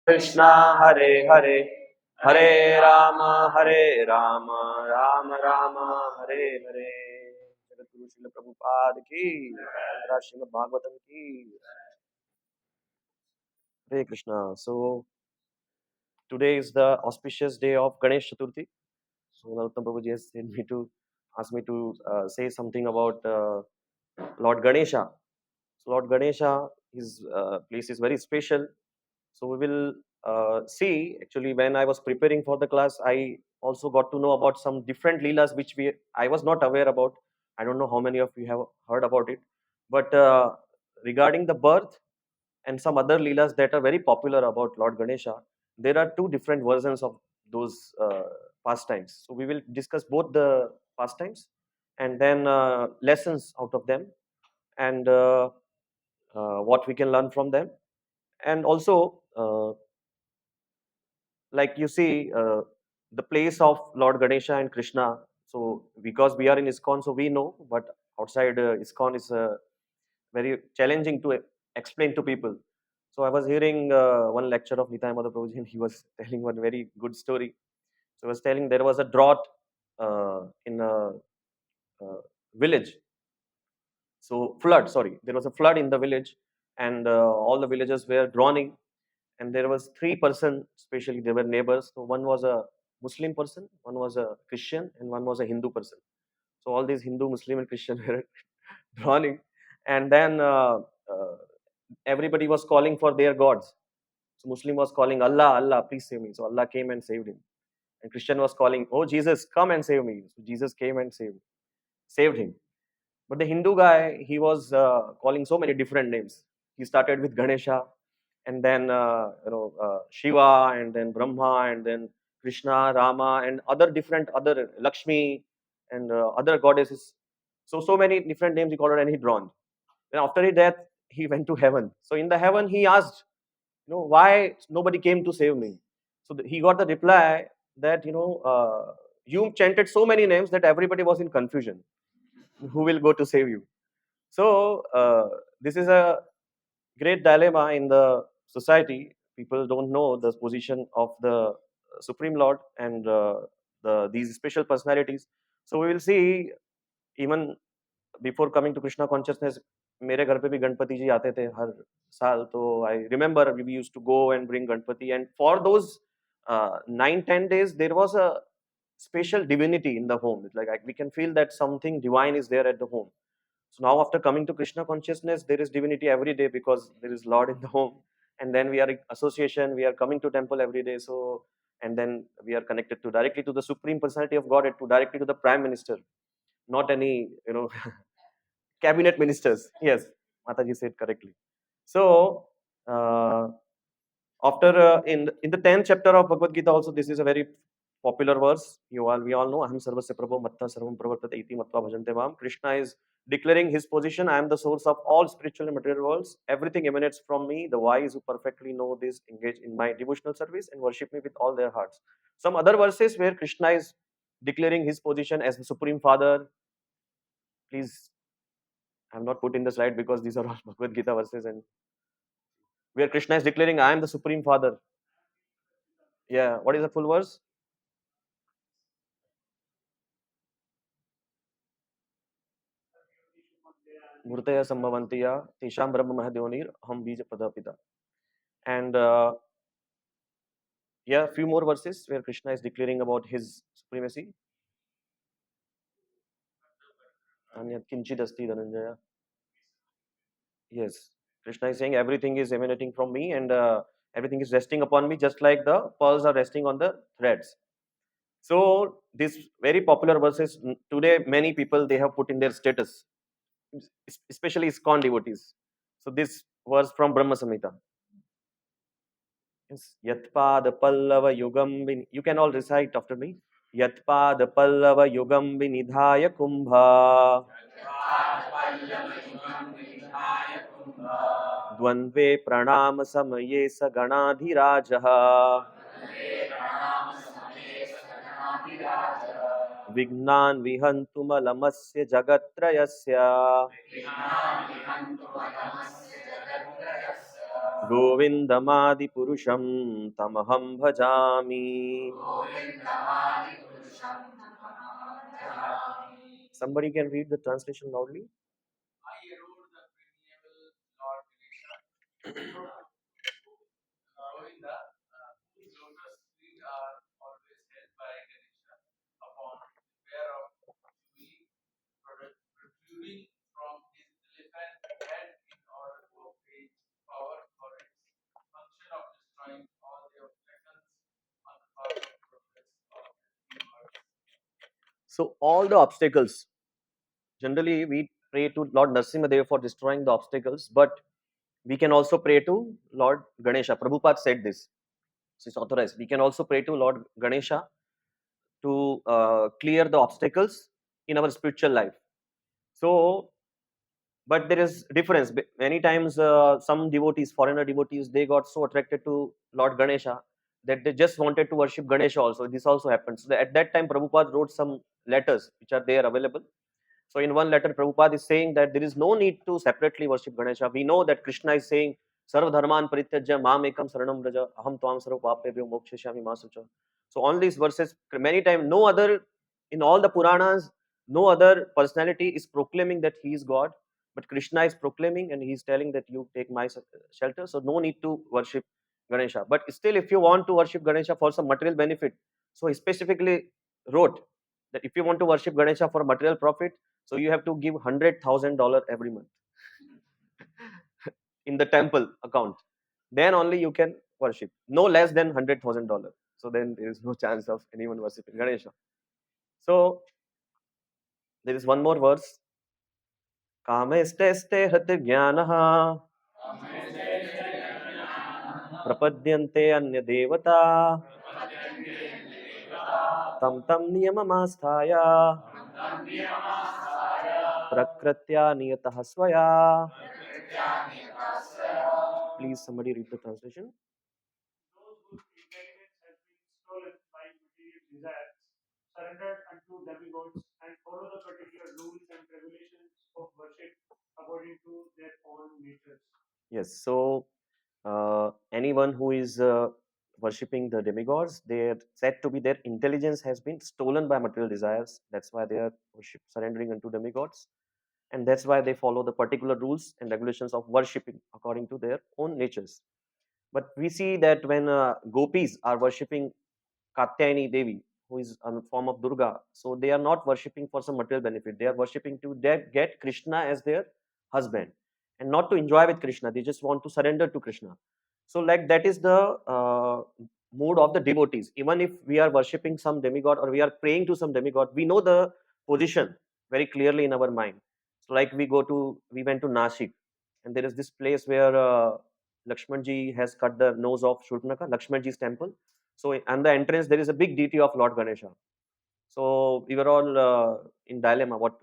Krishna Hare Hare Hare Rama Rama Rama Hare Hare. Jagadguru Srila Prabhupada ki, Antara Srimad Bhagavatam ki. Hare Krishna. So today is the auspicious day of Ganesh Chaturthi. So Narottam Prabhuji has asked me to say something about Lord Ganesha. So Lord Ganesha, his place is very special. So we will see. Actually, when I was preparing for the class, I also got to know about some different leelas which I was not aware about. I don't know how many of you have heard about it, but regarding the birth and some other leelas that are very popular about Lord Ganesha, there are two different versions of those pastimes. So we will discuss both the pastimes and then lessons out of them, and what we can learn from them, and also like you see the place of Lord Ganesha and Krishna. So because we are in ISKCON, so we know, but outside ISKCON is very challenging to explain to people. So I was hearing one lecture of Nitai Madhav Prabhuji, and he was telling one very good story. So he was telling there was a drought in a village. So flood, sorry, there was a flood in the village, and all the villagers were drowning, and there was three-person, especially they were neighbors. So one was a Muslim person, one was a Christian, and one was a Hindu person. So all these Hindu, Muslim, and Christian were drowning, and then everybody was calling for their gods. So Muslim was calling Allah, Allah, please save me. So Allah came and saved him. And Christian was calling, oh Jesus, come and save me. So Jesus came and saved him. But the Hindu guy, he was calling so many different names. He started with Ganesha, and then Shiva, and then Brahma, and then Krishna, Rama, and other different other Lakshmi, and other goddesses. So many different names he called, and he drowned. Then after his death, he went to heaven. So in the heaven, he asked, why nobody came to save me? So he got the reply that you chanted so many names that everybody was in confusion. Who will go to save you? So this is a great dilemma in the society. People don't know the position of the Supreme Lord and these special personalities. So we will see, even before coming to Krishna consciousness, मेरे घर पे भी गणपति जी आते थे हर साल. तो I remember we used to go and bring Ganpati, and for those 9-10 days there was a special divinity in the home. It's like we can feel that something divine is there at the home. So now after coming to Krishna consciousness, there is divinity every day because there is Lord in the home. And then we are in association, we are coming to temple every day. So, and then we are connected to directly to the Supreme Personality of Godhead, to directly to the Prime Minister, not any, cabinet ministers. Yes, Mataji said correctly. So, after in the 10th chapter of Bhagavad Gita also, this is a very popular verse. We all know, Aham sarvasya prabho matta sarvam pravartate iti matva bhajante mam. Krishna is declaring his position. I am the source of all spiritual and material worlds. Everything emanates from me. The wise who perfectly know this engage in my devotional service and worship me with all their hearts. Some other verses where Krishna is declaring his position as the Supreme Father. Please, I have not put in the slide because these are all Bhagavad Gita verses, and where Krishna is declaring, I am the Supreme Father. Yeah, what is the full verse? Murtaya Sambhavantiya, Tesham Brahma Mahadionir, Ham Bija Pradapita. And yeah, a few more verses where Krishna is declaring about his supremacy. Anyat Kinchid Asti Dhananjaya. Yes, Krishna is saying everything is emanating from me, and everything is resting upon me, just like the pearls are resting on the threads. So these very popular verses today, many people they have put in their status, especially ISKCON devotees. So this was from Brahma Samhita. Yes. Yatpad Pallava Yugam you can all recite after me. Yatpad Pallava Yugam Vinidhaya Kumbha Dvandve Pranam Samaye Saganadhirajaha Vignan Vihantumalamasya Jagatrayasya गोविन्दमादिपुरुषं तमहं भजामि. Somebody can read the translation loudly. I adore the perennial Lord Ganesha. Govinda, whose lotus feet are always held by Ganesha upon the pair of jubilee protruding from his elephant head in order to obtain power for its function of destroying all the obstacles on the path of progress of the universe. So all the obstacles, generally we pray to Lord Narasimhadev for destroying the obstacles, but we can also pray to Lord Ganesha. Prabhupada said this. So it's authorized. We can also pray to Lord Ganesha to clear the obstacles in our spiritual life. So, but there is difference. Many times, some devotees, foreigner devotees, they got so attracted to Lord Ganesha that they just wanted to worship Ganesha also. This also happens. So at that time, Prabhupada wrote some letters which are there available. So in one letter, Prabhupada is saying that there is no need to separately worship Ganesha. We know that Krishna is saying, Sarva dharman parityajya mam ekam saranam vraja aham tvam sarva papebhyo mokshayami ma sucha. So on these verses, many times, no other, in all the Puranas, no other personality is proclaiming that he is God, but Krishna is proclaiming and he is telling that you take my shelter. So no need to worship Ganesha. But still, if you want to worship Ganesha for some material benefit, so he specifically wrote that if you want to worship Ganesha for material profit, so you have to give $100,000 every month in the temple account. Then only you can worship. No less than $100,000. So then there is no chance of anyone worshiping Ganesha. So there is one more verse. कामेष्टेष्टे हृत ज्ञानः प्रपद्यन्ते अन्य देवता तं तं नियममास्थाय प्रकृत्या नियतः स्वया. Please somebody read the translation. Those whose intelligence has been stolen by material desires, surrendered unto demigods, and follow the particular rules and regulations of worship according to their own natures. Yes, so anyone who is worshipping the demigods, they are said to be their intelligence has been stolen by material desires. That's why they are surrendering unto demigods. And that's why they follow the particular rules and regulations of worshipping according to their own natures. But we see that when gopis are worshipping Katyayani Devi, who is a form of Durga, so they are not worshipping for some material benefit. They are worshipping to get Krishna as their husband and not to enjoy with Krishna. They just want to surrender to Krishna. So, like that is the mood of the devotees. Even if we are worshipping some demigod or we are praying to some demigod, we know the position very clearly in our mind. So, like we went to Nashik, and there is this place where Lakshmanji has cut the nose of Shurpanakha, Lakshmanji's temple. So, on the entrance, there is a big deity of Lord Ganesha. So, we were all in dilemma what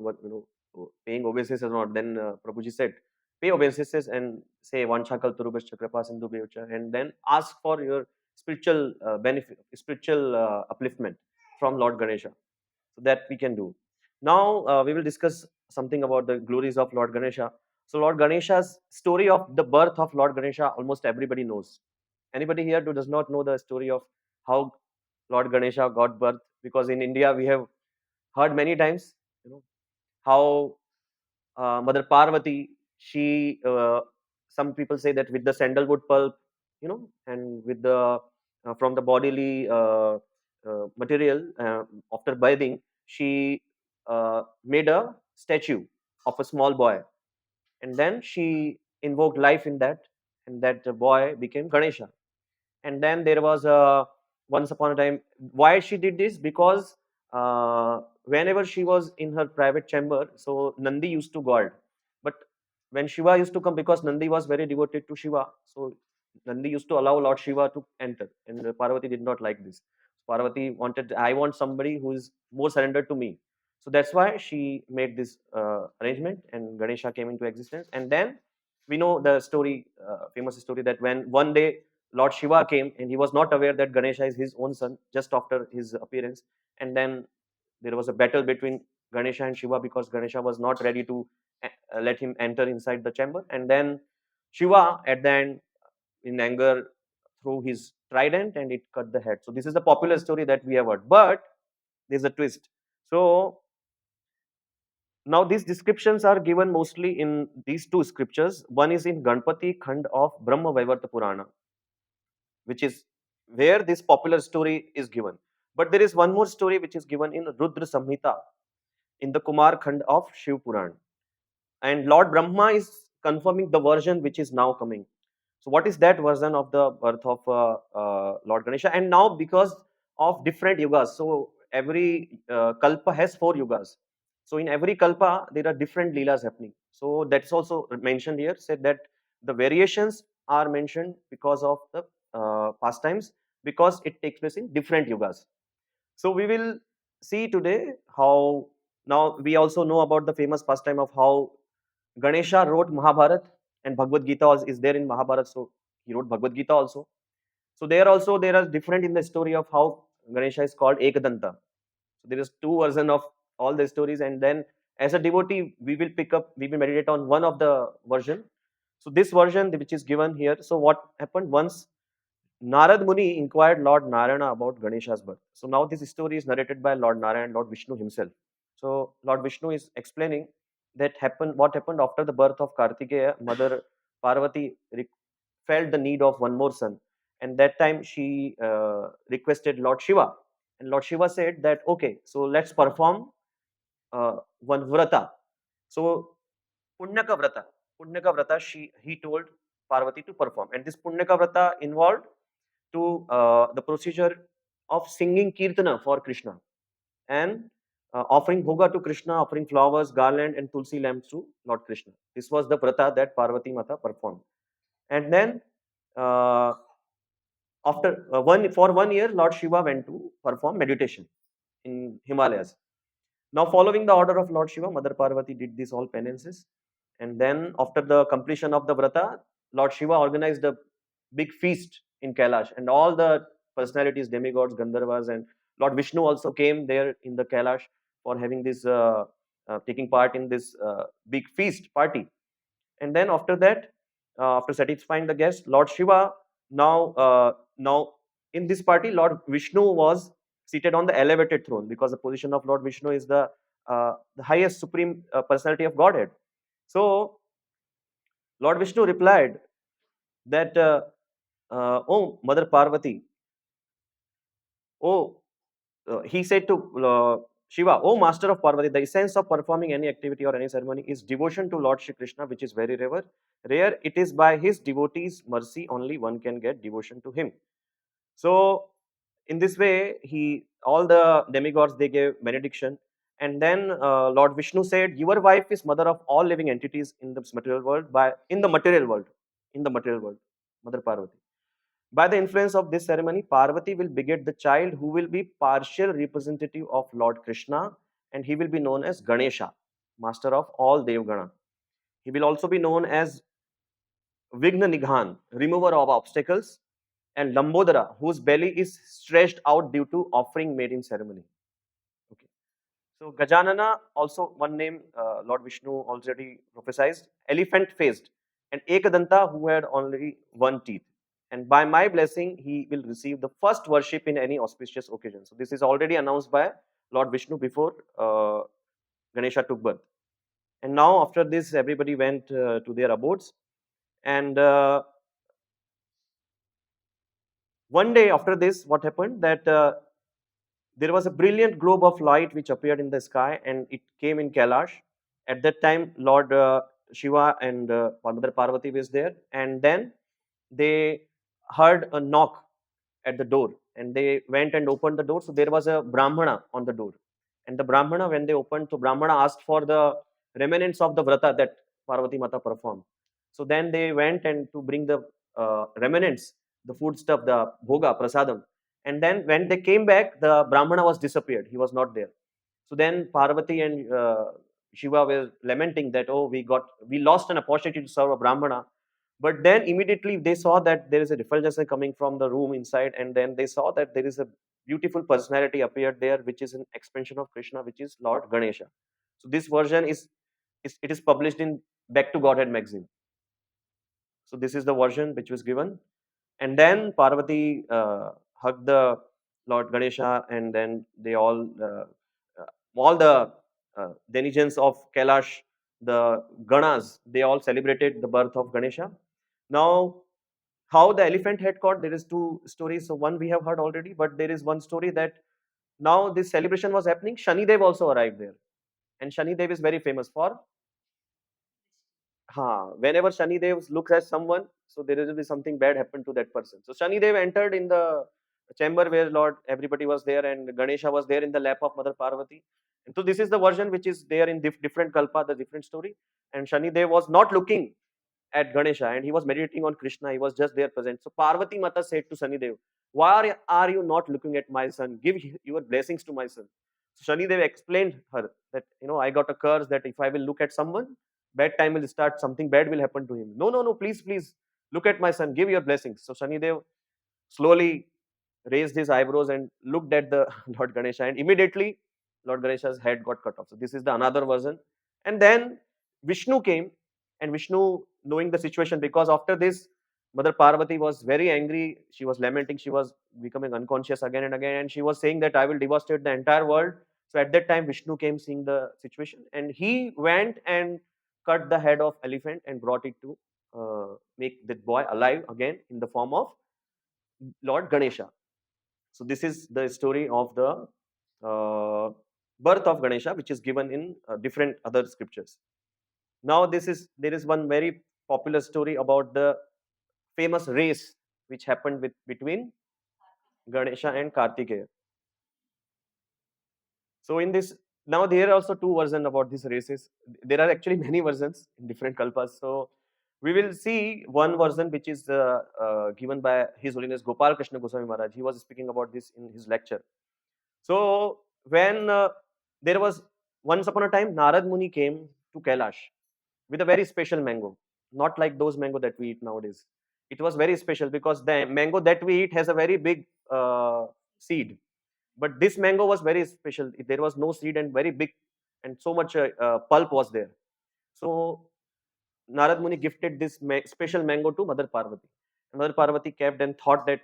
paying obeisances or not. Then Prabhuji said, pay obeisances and say Vanchakal Turubhas Chakrapa Sindhu Bevacha, and then ask for your spiritual benefit, spiritual upliftment from Lord Ganesha. So, that we can do. Now, we will discuss something about the glories of Lord Ganesha. So, Lord Ganesha's story of the birth of Lord Ganesha, almost everybody knows. Anybody here who does not know the story of how Lord Ganesha got birth? Because in India we have heard many times, how Mother Parvati, she, some people say that with the sandalwood pulp, and with the from the bodily material after bathing, she made a statue of a small boy, and then she invoked life in that, and that boy became Ganesha. And then there was a once upon a time, why she did this, because whenever she was in her private chamber, so Nandi used to guard, but when Shiva used to come, because Nandi was very devoted to Shiva, so Nandi used to allow Lord Shiva to enter, and Parvati did not like this. Parvati wanted, I want somebody who is more surrendered to me, so that's why she made this arrangement, and Ganesha came into existence. And then we know the story, famous story, that when one day Lord Shiva came, and he was not aware that Ganesha is his own son just after his appearance. And then there was a battle between Ganesha and Shiva, because Ganesha was not ready to let him enter inside the chamber. And then Shiva at the end in anger threw his trident and it cut the head. So this is the popular story that we have heard. But there's a twist. So now these descriptions are given mostly in these two scriptures. One is in Ganpati Khand of Brahma Vaivarta Purana, which is where this popular story is given. But there is one more story which is given in Rudra Samhita in the Kumar Khand of Shiv Puran. And Lord Brahma is confirming the version which is now coming. So what is that version of the birth of Lord Ganesha? And now because of different yugas, so every kalpa has 4 yugas. So in every kalpa there are different leelas happening. So that's also mentioned here. Said that the variations are mentioned because of the pastimes, because it takes place in different yugas. So we will see today how, now we also know about the famous pastime of how Ganesha wrote Mahabharata, and Bhagavad Gita is there in Mahabharata, so he wrote Bhagavad Gita also. So there also there are different in the story of how Ganesha is called Ekadanta. So there is two version of all the stories, and then as a devotee we will meditate on one of the version. So this version which is given here. So what happened once? Narad Muni inquired Lord Narayana about Ganesha's birth. So now this story is narrated by Lord Narayana, Lord Vishnu himself. So Lord Vishnu is explaining that what happened after the birth of Kartikeya. Mother Parvati felt the need of one more son, and that time she requested Lord Shiva, and Lord Shiva said that okay, so let's perform one vrata. So Punyaka vrata, he told Parvati to perform, and this Punyaka vrata involved to the procedure of singing kirtana for Krishna and offering bhoga to Krishna, offering flowers, garland, and tulsi lamps to Lord Krishna. This was the vrata that Parvati Mata performed. And then uh, after 1 year, Lord Shiva went to perform meditation in Himalayas. Now, following the order of Lord Shiva, Mother Parvati did these all penances. And then, after the completion of the vrata, Lord Shiva organized a big feast in Kailash. And all the personalities, demigods, Gandharvas, and Lord Vishnu also came there in the Kailash for having this, taking part in this big feast party. And then, after that, after satisfying the guests, Lord Shiva now in this party, Lord Vishnu was seated on the elevated throne, because the position of Lord Vishnu is the highest supreme personality of Godhead. So Lord Vishnu replied that, "Oh Mother Parvati, oh," he said to Shiva, "Oh Master of Parvati, the essence of performing any activity or any ceremony is devotion to Lord Shri Krishna, which is very rare. Rare. It is by his devotees' mercy only one can get devotion to him." So in this way, all the demigods, they gave benediction, and then Lord Vishnu said, "Your wife is mother of all living entities in this material world. In the material world, Mother Parvati. By the influence of this ceremony, Parvati will beget the child who will be partial representative of Lord Krishna, and he will be known as Ganesha, master of all Devgana. He will also be known as Vigna Nighan, remover of obstacles, and Lambodara, whose belly is stretched out due to offering made in ceremony." Okay. So Gajanana, also one name Lord Vishnu already prophesied, elephant faced, and Ekadanta, who had only one teeth. And by my blessing, he will receive the first worship in any auspicious occasion. So this is already announced by Lord Vishnu before Ganesha took birth. And now after this, everybody went to their abodes. And one day after this, what happened that there was a brilliant globe of light which appeared in the sky, and it came in Kailash. At that time, Lord Shiva and Mother Parvati was there, and then they heard a knock at the door, and they went and opened the door. So there was a Brahmana on the door, and the Brahmana, when they opened, so Brahmana asked for the remnants of the vrata that Parvati Mata performed. So then they went and to bring the remnants, the food stuff, the bhoga, prasadam. And then when they came back, the Brahmana was disappeared. He was not there. So then Parvati and Shiva were lamenting that, oh, we lost an opportunity to serve a Brahmana. But then immediately they saw that there is a refulgence coming from the room inside, and then they saw that there is a beautiful personality appeared there, which is an expansion of Krishna, which is Lord Ganesha. So this version is it is published in Back to Godhead magazine. So this is the version which was given. And then Parvati hugged the Lord Ganesha, and then they all the denizens of Kailash, the Ganas, they all celebrated the birth of Ganesha. Now, how the elephant head caught, there is two stories. So one we have heard already, but there is one story that now this celebration was happening. Shanidev also arrived there, and Shanidev is very famous for. Whenever Shanidev looks at someone, so there will be something bad happen to that person. So Shanidev entered in the chamber where Lord everybody was there, and Ganesha was there in the lap of Mother Parvati. And so this is the version which is there in different kalpa, the different story. And Shanidev was not looking at Ganesha, and he was meditating on Krishna. He was just there present. So Parvati Mata said to Shanidev, "Why are you not looking at my son? Give your blessings to my son." So Shanidev explained her that, I got a curse that if I will look at someone, bad time will start, something bad will happen to him. No, no, no, please, please, look at my son, give your blessings. So Shanidev slowly raised his eyebrows and looked at the Lord Ganesha, and immediately Lord Ganesha's head got cut off. So this is the another version. And then Vishnu came, and Vishnu, knowing the situation, because after this, Mother Parvati was very angry. She was lamenting. She was becoming unconscious again and again, and she was saying that I will devastate the entire world. So at that time, Vishnu came, seeing the situation, and he went and cut the head of elephant and brought it to make that boy alive again in the form of Lord Ganesha. So this is the story of the birth of Ganesha, which is given in different other scriptures. Now there is one very popular story about the famous race which happened between Ganesha and Kartikeya. So in this, now there are also two versions about these races. There are actually many versions in different kalpas. So we will see one version which is given by His Holiness Gopal Krishna Goswami Maharaj. He was speaking about this in his lecture. So when there was once upon a time, Narad Muni came to Kailash with a very special mango, not like those mango that we eat nowadays. It was very special because the mango that we eat has a very big seed, but this mango was very special. There was no seed and very big, and so much pulp was there. So Narad Muni gifted this special mango to Mother Parvati. And Mother Parvati kept and thought that,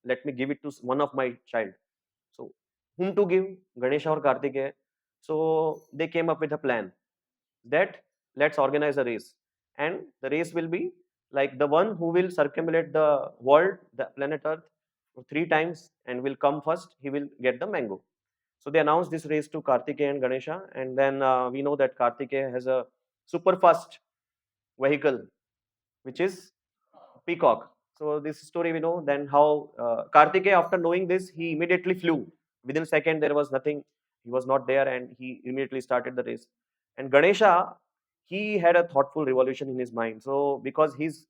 let me give it to one of my child. So whom to give, Ganesha or Kartikeya? So they came up with a plan that let's organize a race, and the race will be like the one who will circumambulate the world, the planet Earth, three times and will come first, he will get the mango. So they announced this race to Kartikeya and Ganesha, and then we know that Kartikeya has a super fast vehicle, which is peacock. So this story we know. Then how Kartikeya, after knowing this, he immediately flew. Within a second, there was nothing. He was not there, and he immediately started the race. And Ganesha, he had a thoughtful revolution in his mind. So because his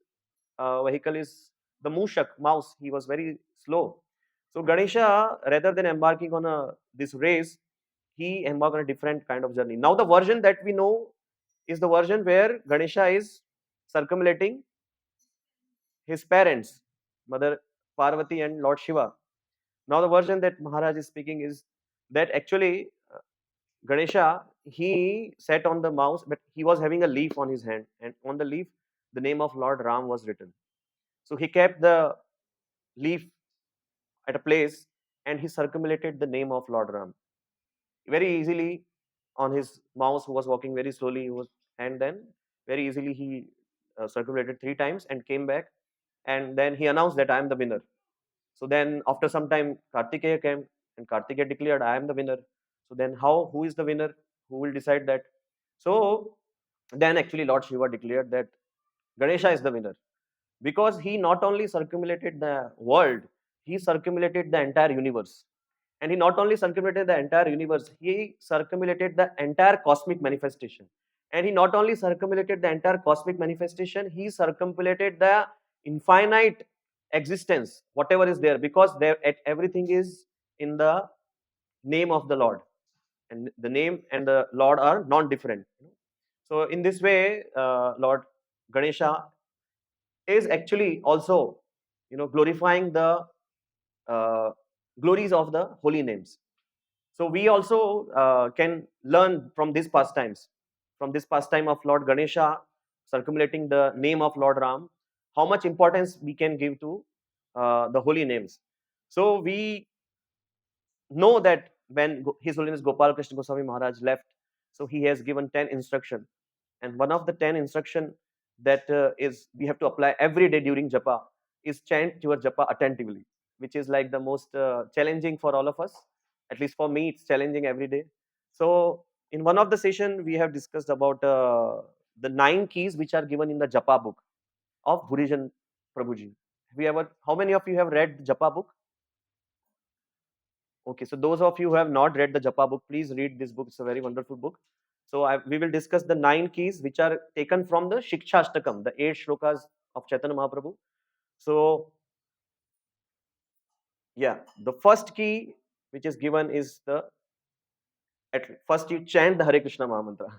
vehicle is the Mushak mouse, he was very slow. So Ganesha, rather than embarking on this race, he embarked on a different kind of journey. Now the version that we know is the version where Ganesha is circumambulating his parents, Mother Parvati and Lord Shiva. Now the version that Maharaj is speaking is that actually Ganesha, he sat on the mouse, but he was having a leaf on his hand, and on the leaf, the name of Lord Ram was written. So he kept the leaf at a place, and he circumambulated the name of Lord Ram very easily on his mouse, who was walking very slowly. And then very easily he circulated three times and came back, and then he announced that I am the winner. So then after some time, Kartikeya came, and Kartikeya declared, I am the winner. So then who is the winner? Who will decide that? So then actually Lord Shiva declared that Ganesha is the winner, because he not only circumambulated the world, he circumambulated the entire universe. And he not only circumambulated the entire universe, he circumambulated the entire cosmic manifestation. And he not only circumambulated the entire cosmic manifestation, he circumambulated the infinite existence, whatever is there, because everything is in the name of the Lord. And the name and the Lord are non-different. So in this way, Lord Ganesha is actually also, glorifying the uh, glories of the holy names. So we also can learn from these pastimes, from this pastime of Lord Ganesha circulating the name of Lord Ram. how much importance we can give to the holy names. So we know that when His Holiness Gopal Krishna Goswami Maharaj left, so he has given 10 instruction, and one of the 10 instruction that is we have to apply every day during japa is chant your japa attentively, which is like the most challenging for all of us. At least for me, it's challenging every day. So in one of the session, we have discussed about the 9 keys which are given in the japa book of Bhurijan Prabhuji. Have you ever? How many of you have read the japa book? Okay, so those of you who have not read the Japa book, please read this book. It's a very wonderful book. So we will discuss the 9 keys which are taken from the Shikshashtakam, the 8 shlokas of Chaitanya Mahaprabhu. So yeah, the first key which is given is the at first you chant the Hare Krishna Mahamantra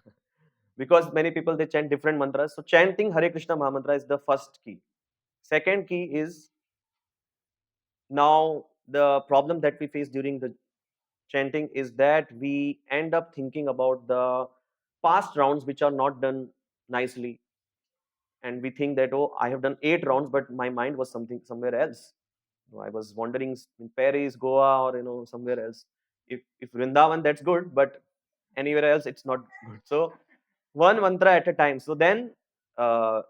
because many people they chant different mantras. So chanting Hare Krishna Mahamantra is the first key. Second key is now the problem that we face during the chanting is that we end up thinking about the past rounds which are not done nicely, and we think that, oh, I have done 8 rounds but my mind was something somewhere else. I was wandering in Paris, Goa, or somewhere else. If Vrindavan, that's good, but anywhere else it's not good. So one mantra at a time. So then uh,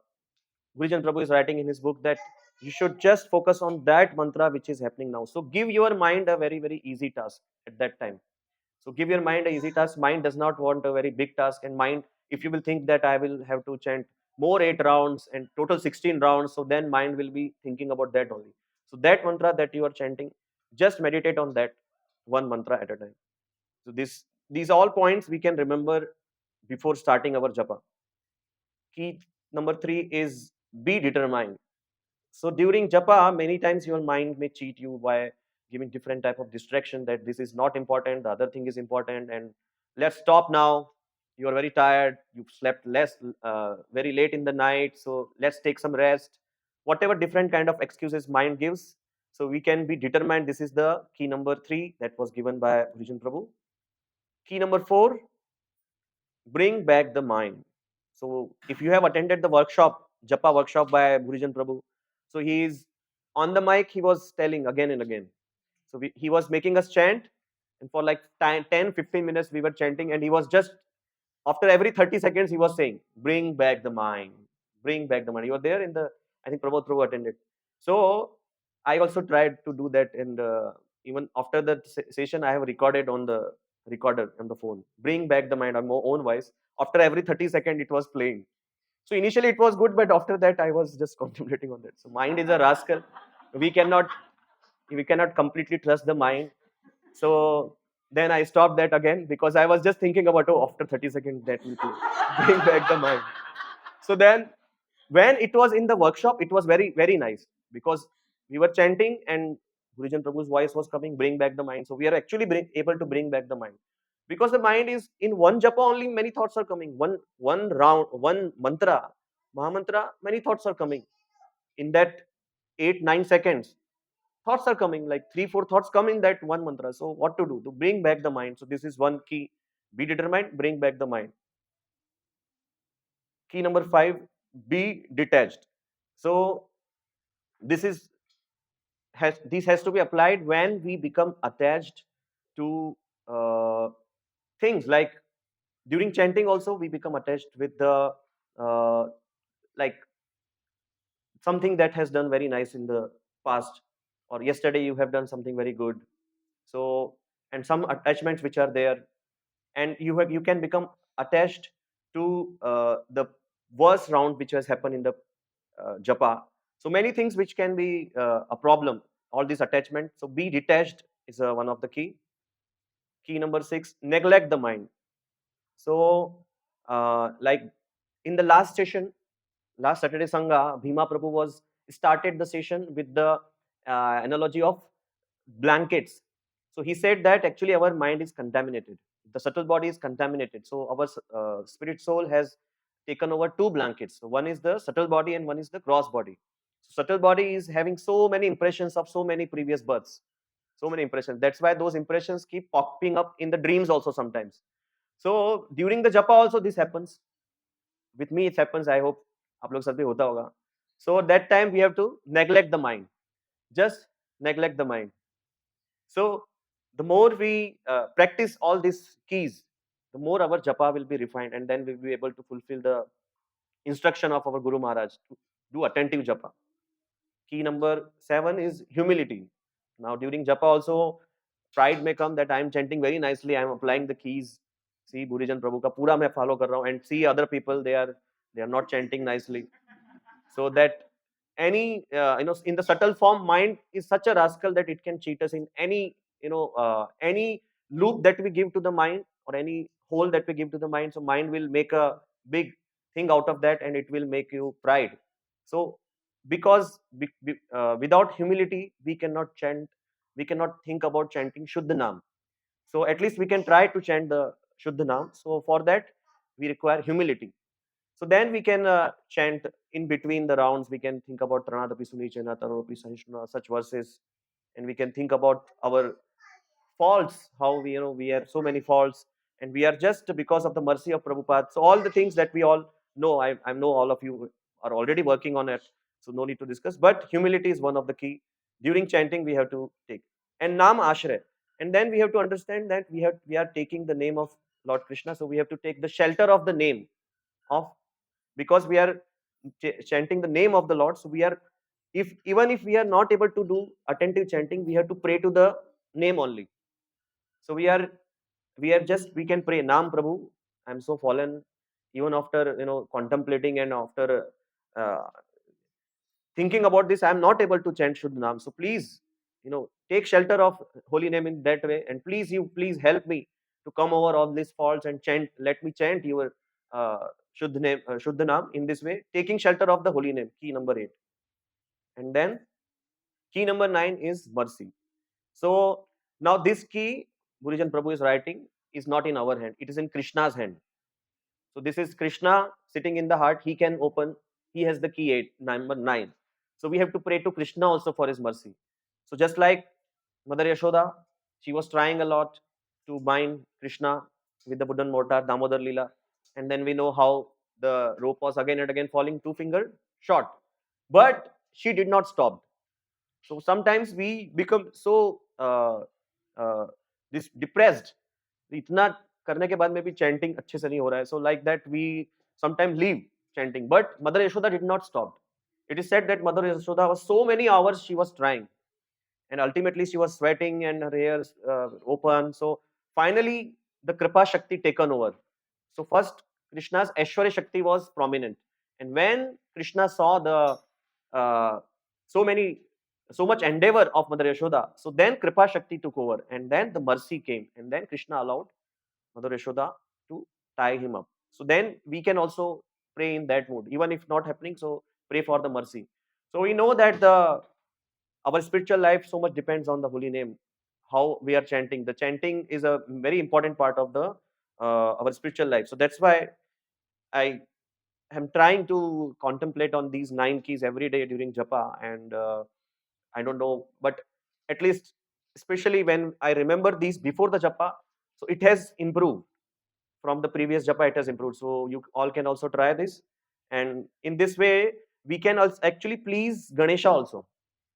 Gurujan Prabhu is writing in his book that you should just focus on that mantra which is happening now. So give your mind a very very easy task at that time. So give your mind a easy task. Mind does not want a very big task. And mind, if you will think that I will have to chant more 8 rounds and total 16 rounds, so then mind will be thinking about that only. So that mantra that you are chanting, just meditate on that one mantra at a time. So these all points we can remember before starting our japa. Key number 3 is be determined. So during japa, many times your mind may cheat you by giving different type of distraction that this is not important, the other thing is important, and let's stop now. You are very tired. You've slept less, very late in the night. So let's take some rest. Whatever different kind of excuses mind gives, so we can be determined. This is the key number 3 that was given by Bhujan Prabhu. Key number 4, bring back the mind. So if you have attended the workshop, Japa workshop by Bhurijan Prabhu, so he is on the mic, he was telling again and again. So he was making us chant, and for like 10, 15 minutes we were chanting, and he was just, after every 30 seconds, he was saying, bring back the mind, bring back the mind. You were there in the, I think Prabhu Prabhu attended. So I also tried to do that, and even after that session, I have recorded on the recorder on the phone. Bring back the mind on my own voice. After every 30 seconds, it was playing. So initially it was good, but after that I was just contemplating on that. So mind is a rascal. We cannot we cannot completely trust the mind. So then I stopped that again because I was just thinking about, oh, after 30 seconds that will play. Bring back the mind. So then when it was in the workshop, it was very, very nice because we were chanting and Gurujan Prabhu's voice was coming, bring back the mind. So we are actually able to bring back the mind. Because the mind is in one japa only, many thoughts are coming. One round, one mantra, Mahamantra, many thoughts are coming. In that 8, 9 seconds, thoughts are coming, like 3, 4 thoughts come in that one mantra. So what to do? To bring back the mind. So this is one key. Be determined, bring back the mind. Key number 5, be detached. So this is this has to be applied when we become attached to things like during chanting also we become attached with the like something that has done very nice in the past, or yesterday you have done something very good. So and some attachments which are there, and you can become attached to the worst round which has happened in the japa. So many things which can be a problem, all these attachments. So be detached is one of the key. Key number 6, neglect the mind. So like in the last session, last Saturday Sangha, Bhima Prabhu was started the session with the analogy of blankets. So he said that actually our mind is contaminated. The subtle body is contaminated. So our spirit soul has taken over 2 blankets. So one is the subtle body and one is the gross body. So subtle body is having so many impressions of so many previous births, so many impressions. That's why those impressions keep popping up in the dreams also sometimes. So during the japa also this happens. With me it happens. I hope आप लोग सब भी होता होगा. So at that time we have to neglect the mind, just neglect the mind. So the more we practice all these keys, the more our japa will be refined, and then we'll be able to fulfill the instruction of our Guru Maharaj to do attentive japa. Key number 7 is humility. Now during japa also, pride may come that I am chanting very nicely, I am applying the keys. See Burijan Prabhu ka pura मैं follow कर रहा हूँ, and see other people, they are not chanting nicely. So that any in the subtle form, mind is such a rascal that it can cheat us in any any loop that we give to the mind, or any hole that we give to the mind. So mind will make a big thing out of that, and it will make you pride. So because without humility we cannot chant, we cannot think about chanting Shuddha Nam. So at least we can try to chant the Shuddha Nam. So for that we require humility. So then we can chant in between the rounds. We can think about Tranadapi Sunichena, Taropi Sahishnuna, such verses, and we can think about our faults, how we have so many faults, and we are just because of the mercy of Prabhupada. So all the things that we all know, I know all of you are already working on it, so no need to discuss. But humility is one of the key. During chanting, we have to take. And Nam Ashray. And then we have to understand that we are taking the name of Lord Krishna, so we have to take the shelter of the name of, because we are chanting the name of the Lord. So we are, if even if we are not able to do attentive chanting, we have to pray to the name only. So we are just, we can pray Nam Prabhu. I'm so fallen, even after contemplating and after uh, thinking about this, I'm not able to chant Shuddha Nam. So please, take shelter of holy name in that way, and please help me to come over all these faults and chant. Let me chant your Shuddha name, Shuddha Nam in this way, taking shelter of the holy name. Key number 8, and then key number 9 is mercy. So now this key, Gurujan Prabhu is writing, is not in our hand; it is in Krishna's hand. So this is Krishna sitting in the heart. He can open. He has the key 8, number 9. So we have to pray to Krishna also for his mercy. So just like Mother Yashoda, she was trying a lot to bind Krishna with the wooden mortar, Damodar Lila. And then we know how the rope was again and again falling 2 finger short. But she did not stop. So sometimes we become so uh, depressed, इतना करने के बाद में भी chanting अच्छे से नहीं हो रहा है. So like that we sometimes leave chanting. But Mother Yashoda did not stop. It is said that Mother Yashoda was so many hours she was trying, and ultimately she was sweating and her hair open. So finally the Kripa Shakti taken over. So first Krishna's Aishwarya Shakti was prominent, and when Krishna saw the uh, so many so much endeavor of Mother Yashoda, so then Kripa Shakti took over, and then the mercy came, and then Krishna allowed Mother Yashoda to tie him up. So then we can also pray in that mood, even if not happening. So pray for the mercy. So we know that the our spiritual life so much depends on the holy name, how we are chanting. The chanting is a very important part of the our spiritual life. So that's why I am trying to contemplate on these 9 keys every day during japa, and I don't know, but at least, especially when I remember these before the japa, so it has improved from the previous japa. It has improved. So you all can also try this, and in this way we can also actually please Ganesha also,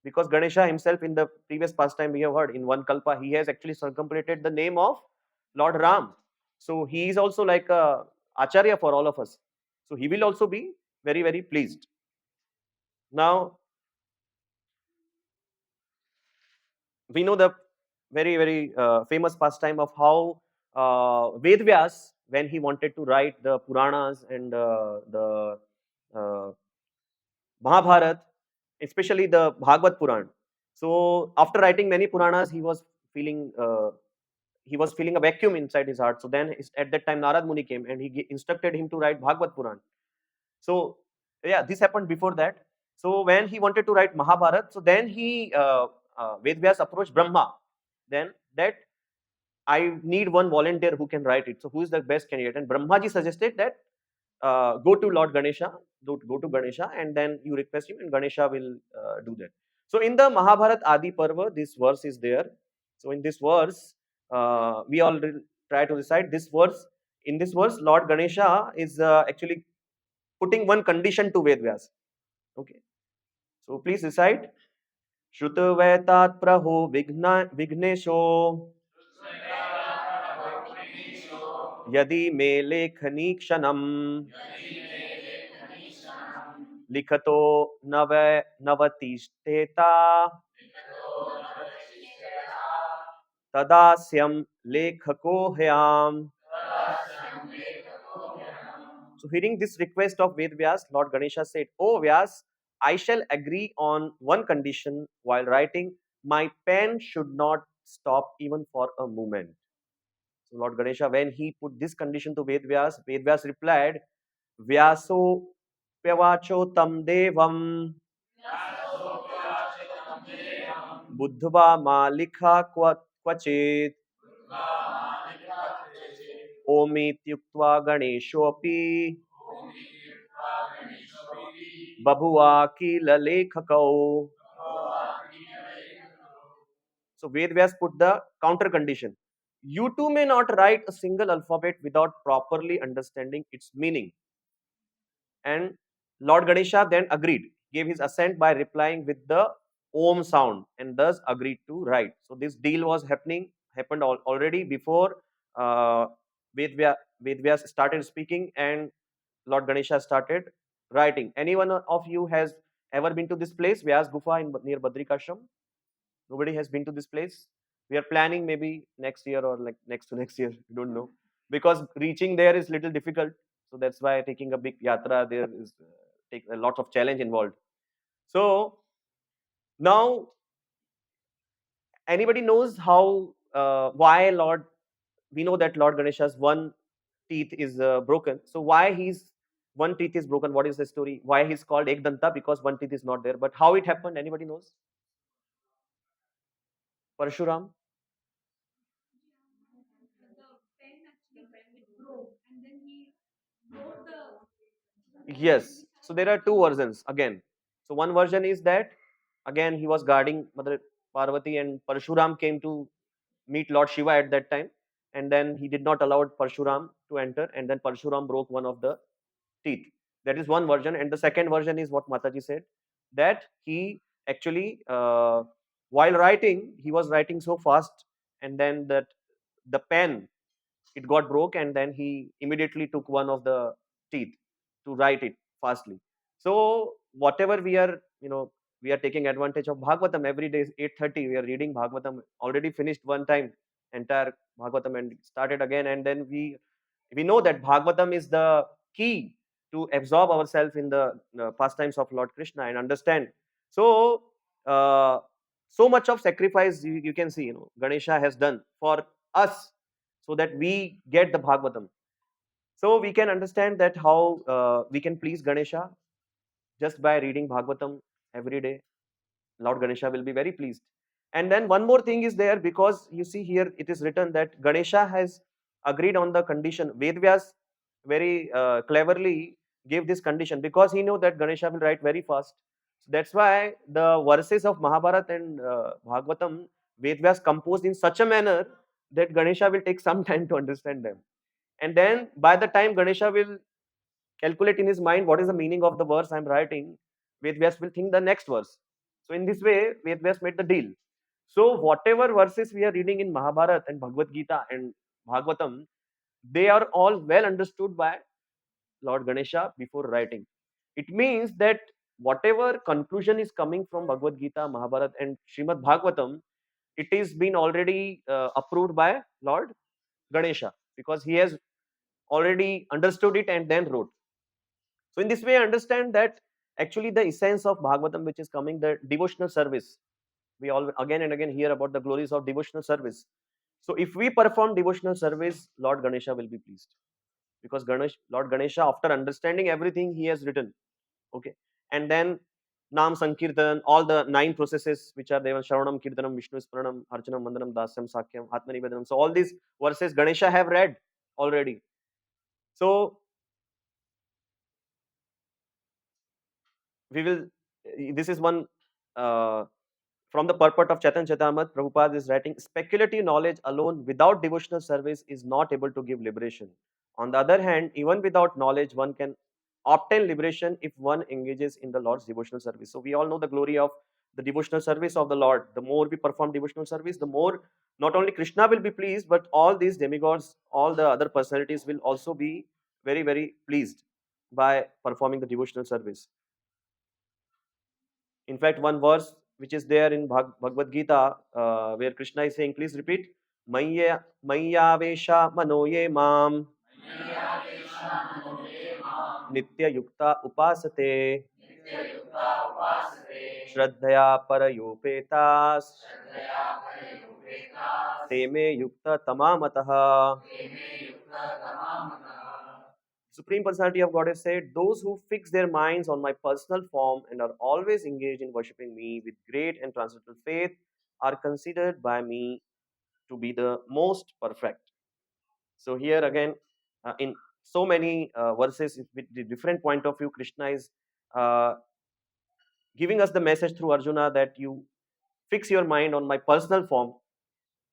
because Ganesha himself, in the previous pastime we have heard, in one kalpa he has actually circumambulated the name of Lord Ram. So he is also like a acharya for all of us. So he will also be very, very pleased. Now we know the very, very famous pastime of how Vedvyas, when he wanted to write the Puranas and the Mahabharat, especially the Bhagavad Puran. So after writing many Puranas, feeling he was feeling a vacuum inside his heart. So then at that time Narad Muni came, and he instructed him to write Bhagavad Puran. So yeah, this happened before that. So when he wanted to write Mahabharat, so then he Vedvyas approached Brahma. Then that I need one volunteer who can write it. So who is the best candidate? And Brahmaji suggested that go to Lord Ganesha, go to Ganesha, and then you request him, and Ganesha will do that. So in the Mahabharat Adi Parva, this verse is there. So in this verse, we all try to recite this verse. In this verse, Lord Ganesha is actually putting one condition to Vedvyas. Okay. So please recite. Shrutavaitat praho vignesho यदि मे लेखनी क्षणम लिखतो नव नवतिष्ठेता तदास्यम लेखको Ham. So hearing this request of Ved Vyas, Lord Ganesha said, "O Vyas, I shall agree on one condition while writing. My pen should not stop even for a moment." So Lord Ganesha, when he put this condition to Ved Vyas replied, "Vyaso pyavacho tam devam buddhva malika kvachit omityuktva ganeshopi babhuva kila lekhakau." So Vedvyas put the counter condition. You too may not write a single alphabet without properly understanding its meaning. And Lord Ganesha then agreed, gave his assent by replying with the Om sound, and thus agreed to write. So this deal was happened already before uh, Vedvyas started speaking and Lord Ganesha started writing. Anyone of you has ever been to this place, Vyas Gufa near Badrikashram? Nobody has been to this place. We are planning maybe next year or like next to next year. Don't know, because reaching there is little difficult. So that's why taking a big yatra there is take a lot of challenge involved. So now anybody knows how why Lord, we know that Lord Ganesha's one teeth is broken. So why he's one teeth is broken? What is the story? Why he's called Ekdanta? Because one teeth is not there. But how it happened? Anybody knows? Parshuram. Yes. So there are two versions again. So one version is that again he was guarding Mother Parvati and Parshuram came to meet Lord Shiva at that time, and then he did not allow Parshuram to enter, and then Parshuram broke one of the teeth. That is one version, and the second version is what Mataji said, that he actually while writing he was writing so fast, and then that the pen it got broke, and then he immediately took one of the teeth to write it fastly. So whatever we are, we are taking advantage of Bhagavatam every day. 8:30 we are reading Bhagavatam, already finished one time entire Bhagavatam and started again, and then we know that Bhagavatam is the key to absorb ourselves in the pastimes of Lord Krishna and understand. So so much of sacrifice you can see, Ganesha has done for us so that we get the Bhagavatam. So we can understand that how we can please Ganesha just by reading Bhagavatam every day. Lord Ganesha will be very pleased. And then one more thing is there, because you see here it is written that Ganesha has agreed on the condition. Vedvyas very cleverly gave this condition because he knew that Ganesha will write very fast. So that's why the verses of Mahabharata and Bhagavatam, Vedvyas composed in such a manner that Ganesha will take some time to understand them. And then by the time Ganesha will calculate in his mind what is the meaning of the verse I'm writing, Vedvyas will think the next verse. So in this way, Vedvyas made the deal. So whatever verses we are reading in Mahabharata and Bhagavad Gita and Bhagavatam, they are all well understood by Lord Ganesha before writing. It means that whatever conclusion is coming from Bhagavad Gita, Mahabharata and Srimad Bhagavatam, it is been already approved by Lord Ganesha, because he has already understood it and then wrote. So in this way, understand that actually the essence of Bhagavatam, which is coming, the devotional service. We all again and again hear about the glories of devotional service. So if we perform devotional service, Lord Ganesha will be pleased, because Lord Ganesha, after understanding everything, he has written. Okay, and then Nam Sankirtan, all the 9 processes which are there: Shravanam, Kirtanam, Vishnu Smaranam, Archanam, Vandanam, Dasyam, Sakyam, Atmanivedanam. So all these verses Ganesha have read already. So we will. This is one. From the purport of Chaitanya Charitamrita, Prabhupada is writing, speculative knowledge alone without devotional service is not able to give liberation. On the other hand, even without knowledge, one can obtain liberation if one engages in the Lord's devotional service. So we all know the glory of the devotional service of the Lord. The more we perform devotional service, the more not only Krishna will be pleased, but all these demigods, all the other personalities will also be very, very pleased by performing the devotional service. In fact, one verse which is there in Bhagavad Gita, where Krishna is saying, please repeat, Maya Vesha Manoye Mam Nitya Yukta Upasate Shraddhaya Parayopetas Teme Yukta Tamamataha. Supreme Personality of Godhead said, those who fix their minds on my personal form and are always engaged in worshipping me with great and transcendental faith are considered by me to be the most perfect. So here again, in so many verses with the different point of view, Krishna is uh, giving us the message through Arjuna that you fix your mind on my personal form.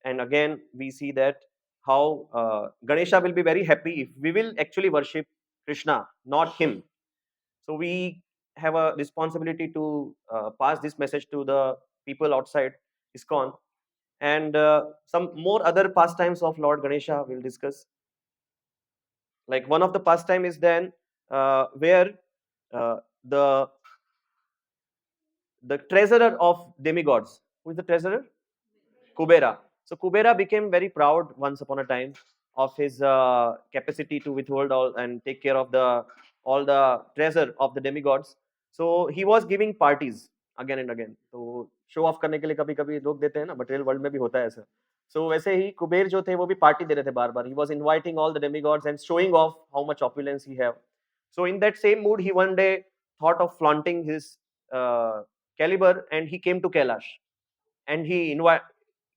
And again, we see that how Ganesha will be very happy if we will actually worship Krishna, not him. So we have a responsibility to pass this message to the people outside ISKCON. And some more other pastimes of Lord Ganesha we'll discuss. Like one of the pastime is then where uh, the the treasurer of demigods. Who is the treasurer? Kubera. So Kubera became very proud once upon a time of his capacity to withhold all and take care of the all the treasure of the demigods. So he was giving parties again and again. तो show off करने के लिए कभी कभी लोग देते हैं ना, material world में भी होता है ऐसा. So वैसे ही कुबेर जो थे वो भी पार्टी दे रहे थे बार बार. He was inviting all the demigods and showing off how much opulence he have. So in that same mood, he one day thought of flaunting his caliber, and he came to Kailash, and he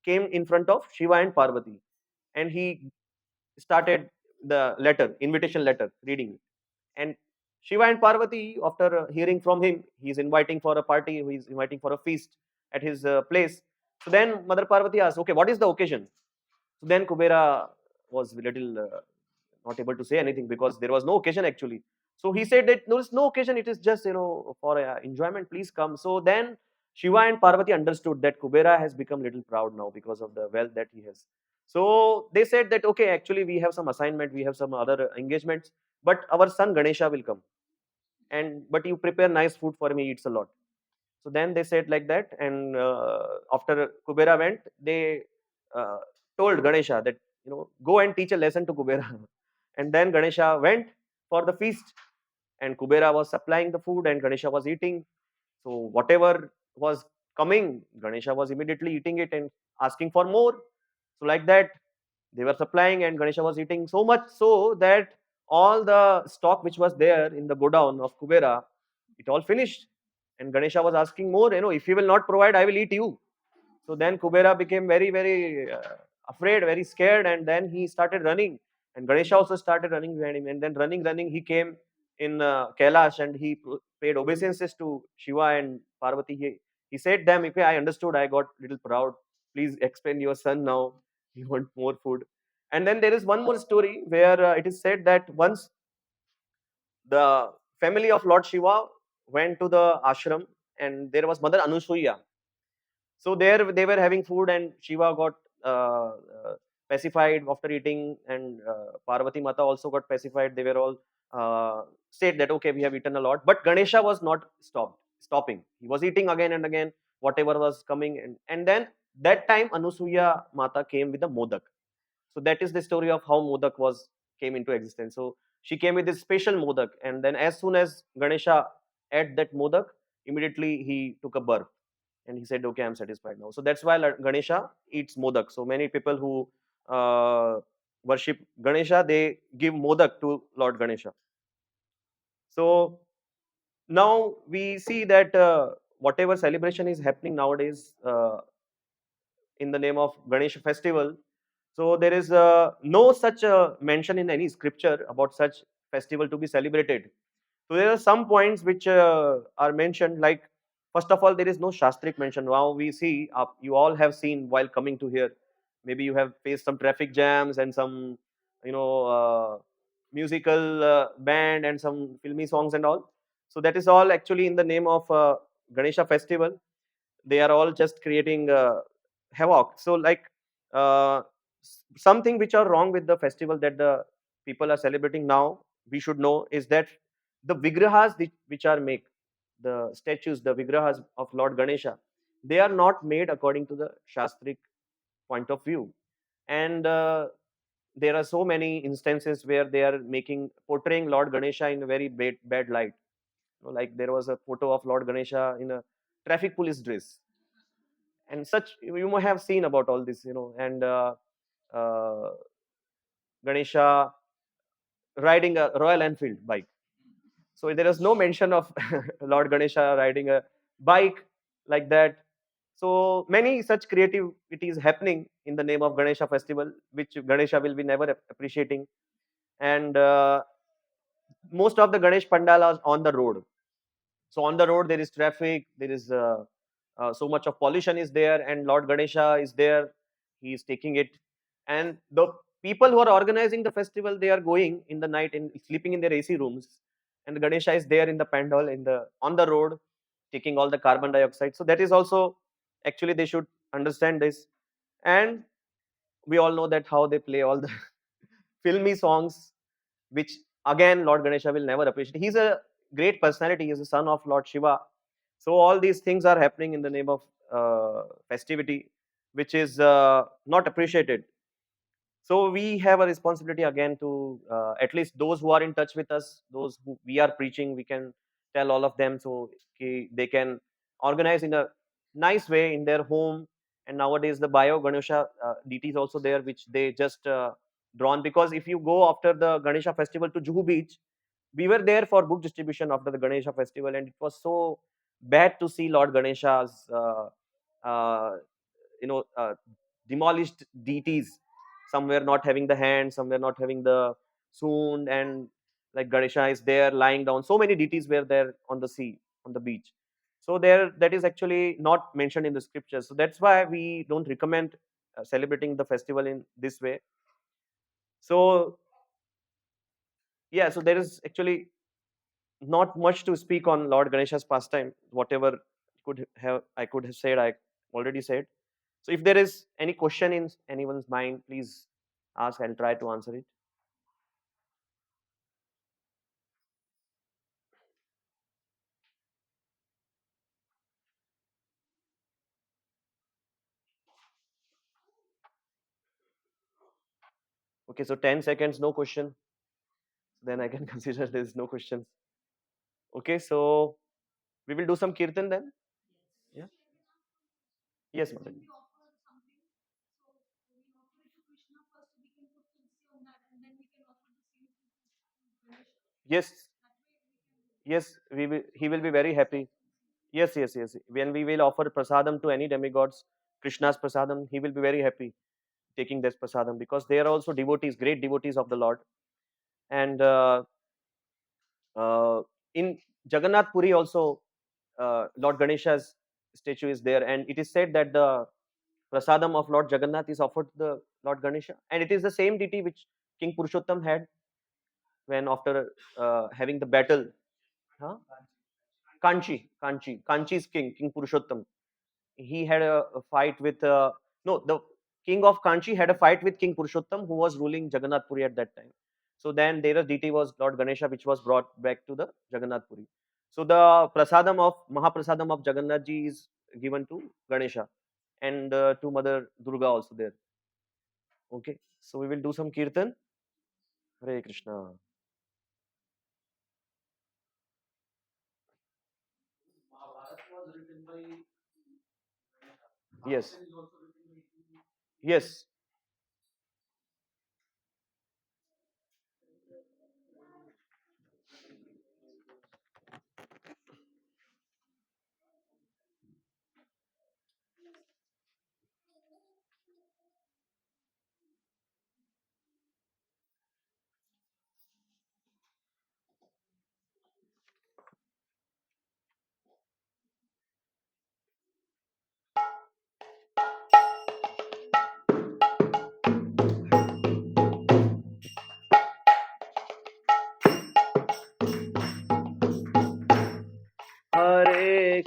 came in front of Shiva and Parvati, and he started the letter, invitation letter, reading it. And Shiva and Parvati, after hearing from him, he is inviting for a party, he is inviting for a feast at his place. So then Mother Parvati asked, okay, what is the occasion? So then Kubera was a little not able to say anything because there was no occasion actually. So he said that there is no occasion, it is just, for enjoyment, please come. So then Shiva and Parvati understood that Kubera has become little proud now because of the wealth that he has. So they said that, okay, actually we have some assignment, we have some other engagements, but our son Ganesha will come. But you prepare nice food for me, eats a lot. So then they said like that, and after Kubera went, they uh, told Ganesha that, go and teach a lesson to Kubera. And then Ganesha went for the feast, and Kubera was supplying the food, and Ganesha was eating. So whatever was coming, Ganesha was immediately eating it and asking for more. So like that, they were supplying, and Ganesha was eating so much so that all the stock which was there in the godown of Kubera, it all finished. And Ganesha was asking more, if you will not provide, I will eat you. So then Kubera became very, very afraid, very scared, and then he started running. And Ganesha also started running behind him. And then running, he came in Kailash, and he paid obeisances to Shiva and Parvati. He said them, okay, I understood, I got little proud. Please explain your son now. He want more food. And then there is one more story where it is said that once the family of Lord Shiva went to the ashram, and there was Mother Anusuya. So there they were having food, and Shiva got pacified after eating, and Parvati Mata also got pacified. They were all said that, okay, we have eaten a lot, but Ganesha was not stopping. He was eating again and again whatever was coming, and then that time Anusuya Mata came with a modak. So that is the story of how modak was came into existence. So she came with this special modak, and then as soon as Ganesha ate that modak, immediately he took a birth, and he said, okay, I'm satisfied now. So that's why Ganesha eats modak. So many people who worship Ganesha, they give modak to Lord Ganesha. So now we see that whatever celebration is happening nowadays in the name of Ganesha festival, so there is no such mention in any scripture about such festival to be celebrated. So there are some points which are mentioned, like first of all, there is no shastric mention. Now we see, you all have seen while coming to here, maybe you have faced some traffic jams and some, you know, musical band and some filmy songs and all. So that is all actually in the name of Ganesha festival. They are all just creating havoc. So like something which are wrong with the festival that the people are celebrating now, we should know is that the vigrahas which are made, the statues, the vigrahas of Lord Ganesha, they are not made according to the shastric point of view. And there are so many instances where they are making portraying Lord Ganesha in a very bad light. Like there was a photo of Lord Ganesha in a traffic police dress, and such you might have seen about all this, and uh, Ganesha riding a Royal Enfield bike. So there is no mention of Lord Ganesha riding a bike like that. So many such creativities happening in the name of Ganesha festival, which Ganesha will be never appreciating. And most of the Ganesh pandalas on the road. So on the road there is traffic, there is so much of pollution is there, and Lord Ganesha is there. He is taking it, and the people who are organizing the festival, they are going in the night and sleeping in their AC rooms, and Ganesha is there in the pandal in the on the road, taking all the carbon dioxide. So that is also actually they should understand this, and we all know that how they play all the filmy songs, which again Lord Ganesha will never appreciate. He's a great personality. He's the son of Lord Shiva. So all these things are happening in the name of festivity, which is not appreciated. So we have a responsibility again to at least those who are in touch with us, those who we are preaching, we can tell all of them so they can organize in a nice way in their home. And nowadays the bio Ganesha deity is also there, which they just drawn, because if you go after the Ganesha festival to Juhu Beach, we were there for book distribution after the Ganesha festival, and it was so bad to see Lord Ganesha's uh, demolished deities, somewhere not having the hand, somewhere not having the soon, and like Ganesha is there lying down. So many deities were there on the sea, on the beach. So there, that is actually not mentioned in the scriptures. So that's why we don't recommend celebrating the festival in this way. So yeah, so there is actually not much to speak on Lord Ganesha's pastime. Whatever I could have said, I already said. So if there is any question in anyone's mind, please ask. I'll try to answer it. Okay, so 10 seconds, no question. Then I can consider there is no questions. Okay, so we will do some kirtan then. Yeah. Yes, Mother. Yes, yes, we will. He will be very happy. Yes, yes, yes. When we will offer prasadam to any demigods, Krishna's prasadam, he will be very happy taking this prasadam, because they are also devotees, great devotees of the Lord. And uh, in Jagannath Puri also, Lord Ganesha's statue is there, and it is said that the prasadam of Lord Jagannath is offered to the Lord Ganesha, and it is the same deity which King Purushottam had when after having the battle. Huh? Kanchi's king, King Purushottam. He had a fight with no, the king of Kanchi had a fight with King Purushottam, who was ruling Jagannath Puri at that time. So then their deity was Lord Ganesha, which was brought back to the Jagannath Puri. So the prasadam of Mahaprasadam of Jagannath Ji is given to Ganesha, and to Mother Durga also there. Okay, so we will do some kirtan. Hare Krishna. Yes, yes.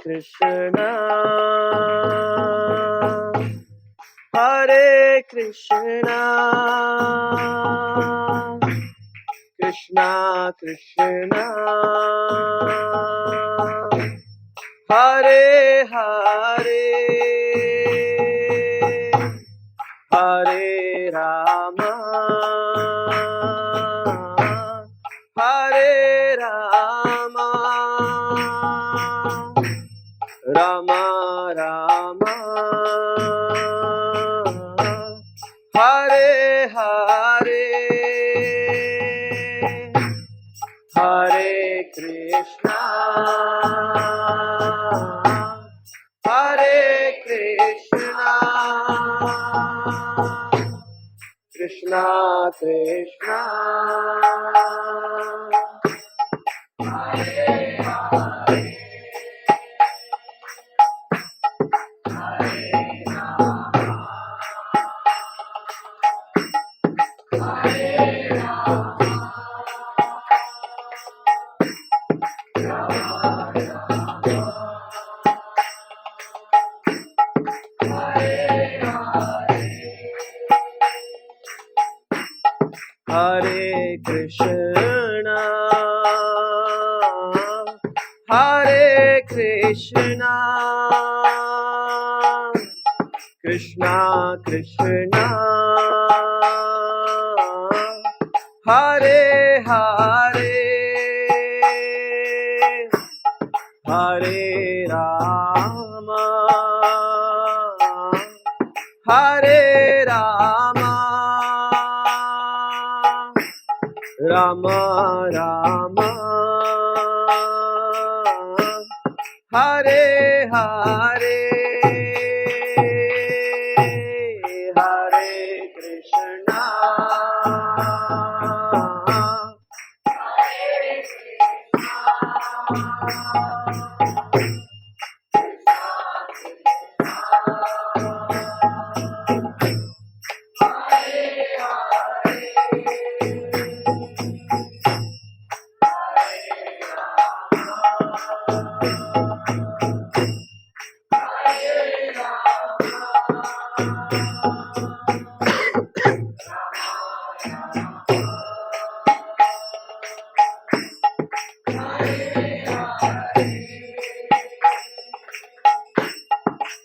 Krishna, Hare Krishna, Krishna Krishna, Hare Hare, Hare Rama, Hare Rama, Rama Rama, Hare Hare, Hare Krishna, Hare Krishna, Krishna Krishna, Hare Krishna, Hare Krishna, Krishna Krishna, Hare Hare, Hare Rama, Hare Rama, Rama Rama, Hare Hare, Hare Krishna,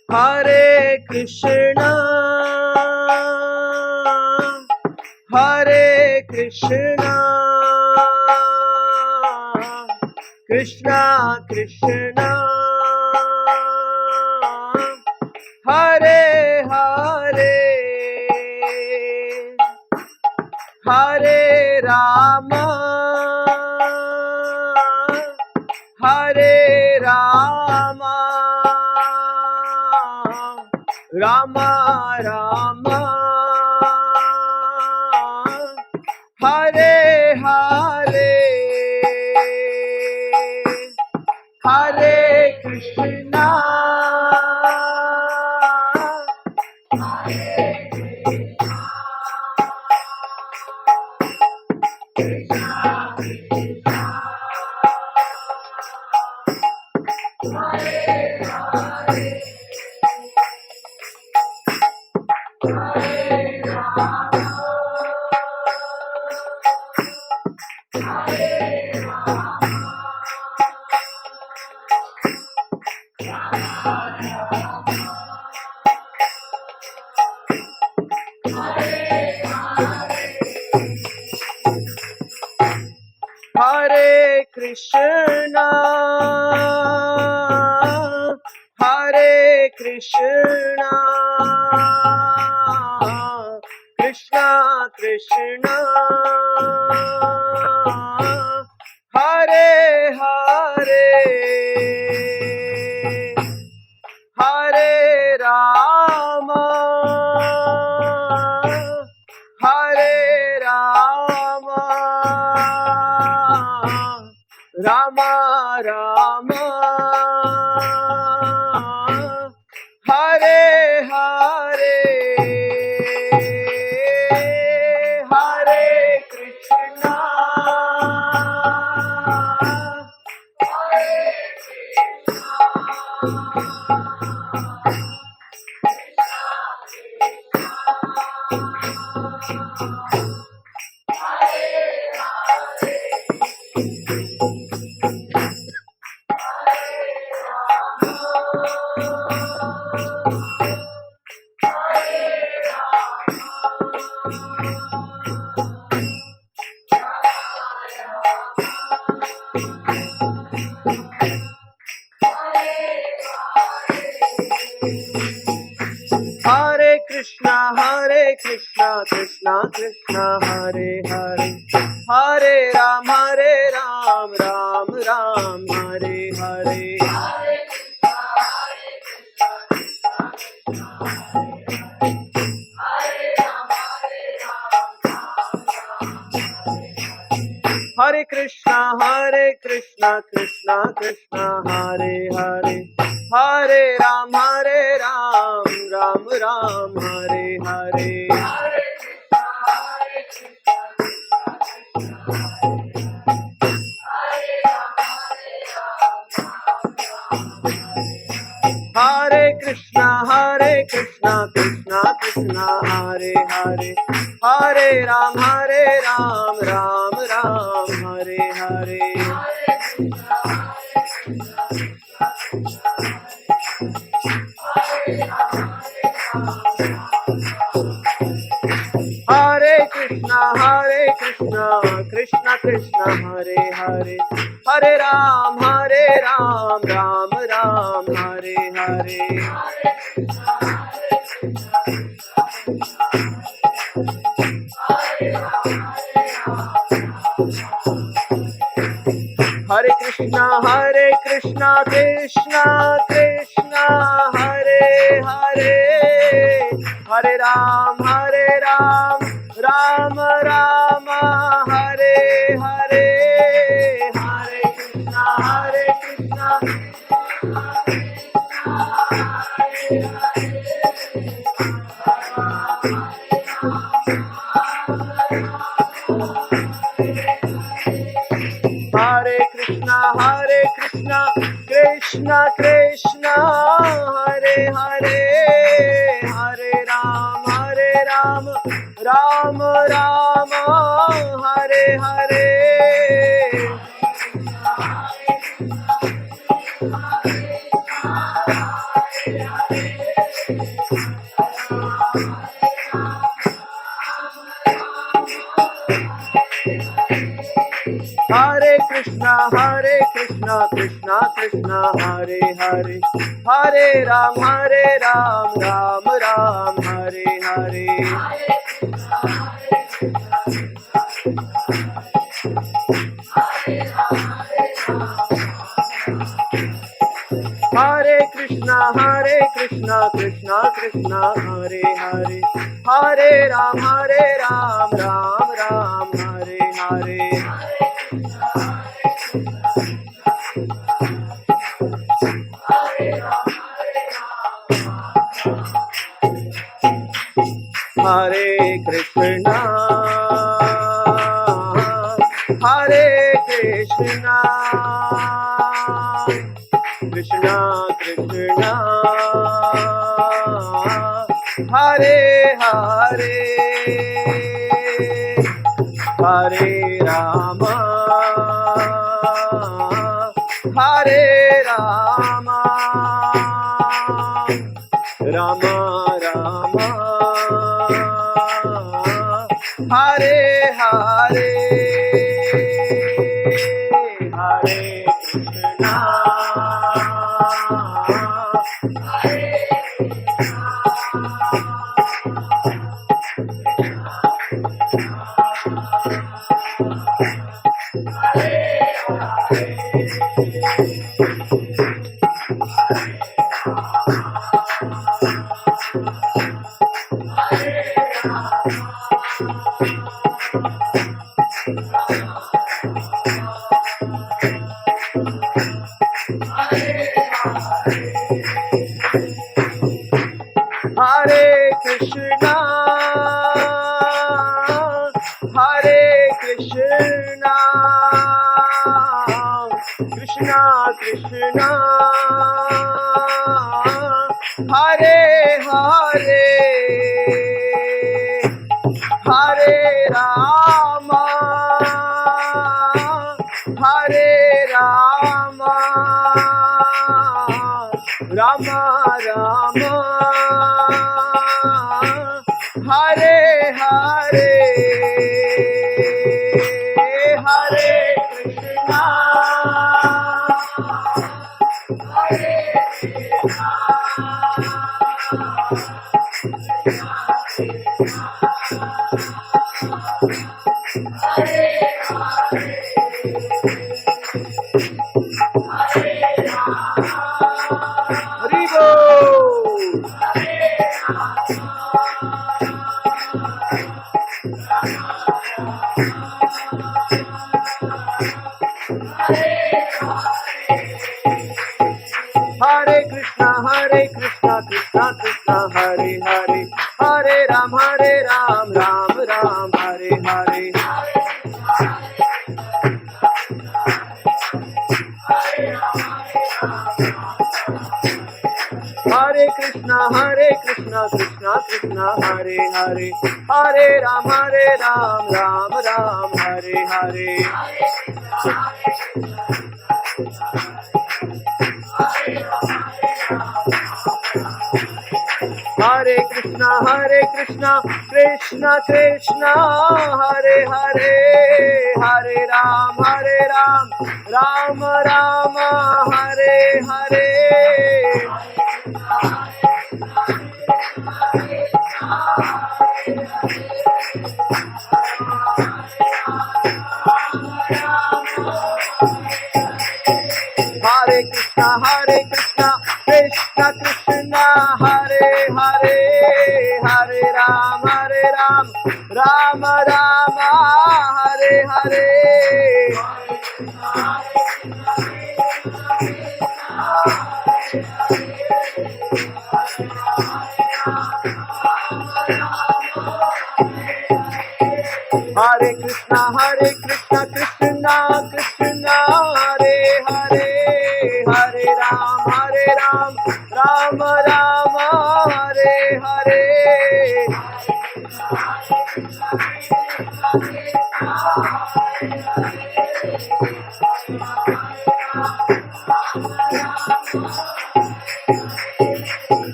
Hare Krishna, Hare Krishna, Krishna Krishna, Hare Hare, Hare Rama, Hare Rama, Rama Rama, Hare Hare, Hare Krishna, Hare Krishna, Hare Krishna, Krishna Krishna, Hare Hare, Hare Rama, Hare Rama, Rama Rama, Hare Hare, Hare Krishna, Hare Krishna, Krishna Krishna, Hare Hare, Hare Ram, Ram Ram, Hare Hare. Hare Krishna, Krishna Krishna, Hare Hare, Hare Ram, Ram Ram, Hare Hare. Hare Krishna, Krishna Krishna, Hare Hare, Hare Ram, Ram Ram, Hare Hare. Hare Krishna, Krishna Krishna, Hare Hare, Hare Ram, Ram Ram, Hare Hare. Hare Krishna, Krishna Krishna, Hare Hare, Hare Ram, Ram Ram, Hare Hare. Hare Krishna, Krishna. Hare Krishna, Krishna Krishna, Hare Hare, Hare Ram, Ram Ram, Hare Hare. Hare Krishna, Krishna Krishna, Hare Hare, Hare Ram, Ram Ram, Hare Hare. Hare Krishna, Krishna Krishna, Hare Hare, Hare Ram, Ram Ram, Hare Hare. Hare Krishna, Krishna Krishna, Hare Hare, Hare Rama, Hare Rama, Rama Rama, Hare Hare. Hare Krishna, Hare Krishna, Hare Krishna, Krishna Krishna, Hare Hare, Hare Rama, Hare Rama, Rama Rama, Hare Hare. Hare Krishna, Hare Krishna, Hare Krishna, Krishna Krishna, Hare Hare, Hare Ram, Ram Ram, Hare Hare. Hare Krishna, Krishna Krishna, Hare Hare, Hare Ram, Ram Ram, Hare Hare. Hare Krishna, Krishna Krishna, Hare Hare, Hare Ram, Ram Ram, Hare Hare. Hare Krishna, Krishna Krishna, Hare Hare, Hare Ram, Ram Ram, Hare Hare. Hare Krishna, Krishna Krishna, Hare Hare, Hare Ram, Ram Ram, Hare Hare.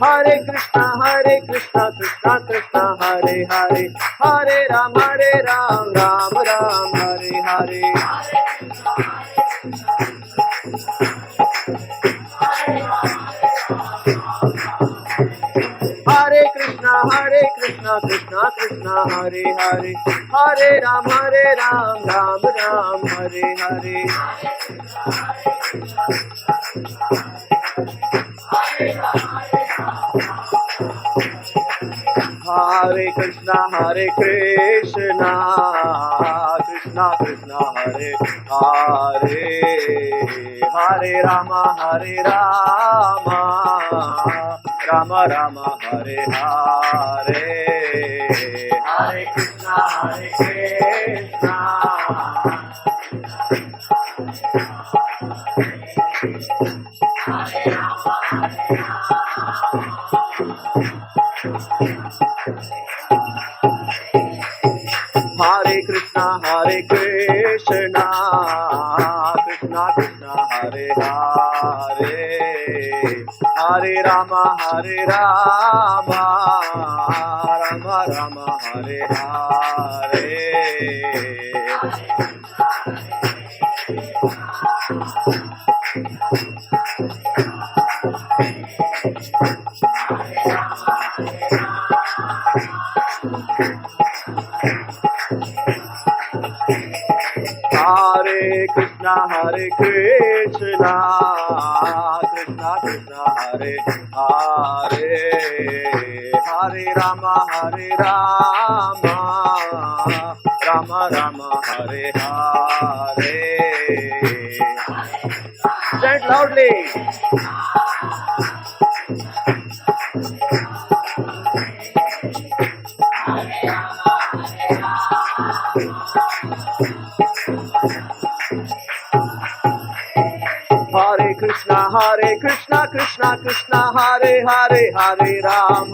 Hare Krishna, Krishna Krishna, Hare Hare, Hare Ram, Ram Ram, Hare Hare. Hare Krishna, Krishna Krishna, Hare Hare, Hare Ram, Ram Ram, Hare Hare. Hare Krishna, Krishna Krishna, Hare Hare, Hare Rama, Rama Rama, Hare Hare. Hare Krishna, Krishna. Hare Krishna, Krishna Krishna, Hare Hare, Hare Rama, Rama Rama, Hare Hare. Hare Krishna, Krishna Krishna, Hare Hare, Hare Rama, Rama Rama, Hare Hare. Chant loudly. Hare Krishna, Krishna Krishna, Hare Hare, Hare Ram,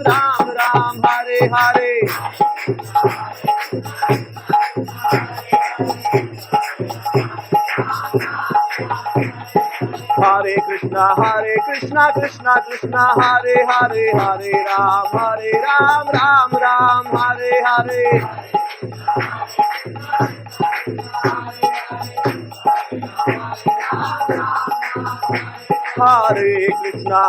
Ram Ram, Hare Hare. Hare Krishna, Krishna Krishna, Hare Hare, Hare Ram, Ram Ram, Hare Hare. Hare Krishna,